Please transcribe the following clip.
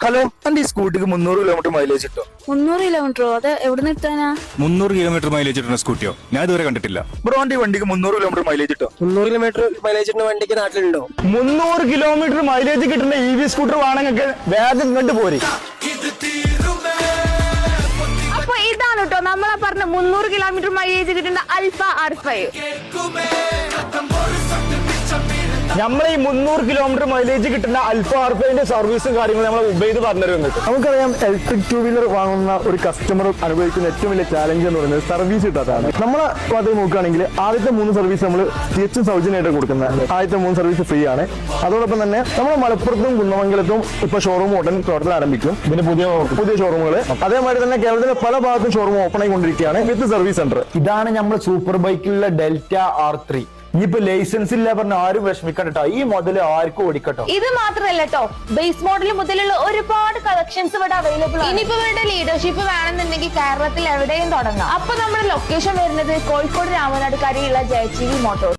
Hello, എന്റെ ഈ സ്കൂട്ടിക്ക് 300 kilometre mileage കിട്ടോ? 300 കിലോമീറ്ററോ? അത് എവിടെ നിർത്താനാ? 300 കിലോമീറ്റർ മൈലേജ് കിട്ടുന്ന സ്കൂട്ടിയോ ഞാൻ ഇതുവരെ കണ്ടിട്ടില്ല. ബ്രോന്റെ വണ്ടിക്ക് 300 കിലോമീറ്റർ മൈലേജ് കിട്ടോ? 300 കിലോമീറ്റർ മൈലേജ് കിട്ടുന്ന വണ്ടിക്ക് നാട്ടിലുണ്ടോ? 300 കിലോമീറ്റർ മൈലേജ് കിട്ടുന്ന EV സ്കൂട്ടർ വേണമെങ്കിൽ വേഗം ഇങ്ങോട്ട് പോരെ. അപ്പൊ ഇതാണ് കേട്ടോ നമ്മളെ പറഞ്ഞ 300 കിലോമീറ്റർ മൈലേജ് കിട്ടുന്ന അൽഫ R5. നമ്മളെ ഈ 300 കിലോമീറ്റർ മൈലേജ് കിട്ടുന്ന അൽഫ R5ന്റെ സർവീസും കാര്യങ്ങളും നമ്മൾ ഉപയോഗിച്ച് പറഞ്ഞിരുന്നത്. നമുക്കറിയാം, ഇലക്ട്രിക് 2 വീലർ വാങ്ങുന്ന ഒരു കസ്റ്റമർ അനുഭവിക്കുന്ന ഏറ്റവും വലിയ ചാലഞ്ച് എന്ന് പറയുന്നത് സർവീസ് കിട്ടാത്തതാണ്. നമ്മളെ ഭാഗത്ത് നോക്കുകയാണെങ്കിൽ ആദ്യത്തെ 3 സർവീസ് നമ്മൾ തികച്ചും സൗജന്യമായിട്ട് കൊടുക്കുന്നത്. ആദ്യത്തെ 3 സർവീസ് ഫ്രീ ആണ്. അതോടൊപ്പം തന്നെ നമ്മൾ മലപ്പുറത്തും കുന്നമംഗലത്തും ഇപ്പൊ ഷോറൂം ഉടൻ പ്രവർത്തനം ആരംഭിക്കും. ഇതിന് പുതിയ ഷോറൂമുകൾ, അതേമാതിരി തന്നെ കേരളത്തിലെ പല ഭാഗത്തും ഷോറൂം ഓപ്പൺ ആയിക്കൊണ്ടിരിക്കുകയാണ് വിത്ത് സർവീസ് സെന്റർ. ഇതാണ് നമ്മൾ സൂപ്പർ ബൈക്കിലുള്ള ഡെൽറ്റ R3. ഇനിയിപ്പോ ലൈസൻസ് ഇല്ല പറഞ്ഞ ആരും വിഷമിക്കട്ടോ, ഈ മുതൽ ആർക്കും ഓടിക്കട്ടോ. ഇത് മാത്രല്ല കേട്ടോ, ബേസ് മോഡൽ മുതലുള്ള ഒരുപാട് കളക്ഷൻസ് ഇവിടെ അവൈലബിൾ ആണ്. ഇനിയിപ്പോ ഇവരുടെ ലീഡർഷിപ്പ് വേണമെന്നുണ്ടെങ്കിൽ കേരളത്തിൽ എവിടെയും തുടങ്ങാം. അപ്പൊ നമ്മുടെ ലൊക്കേഷൻ വരുന്നത് കോഴിക്കോട് രാമനാട്ടുകാരിയുള്ള ജയചീവി മോട്ടോഴ്സ്.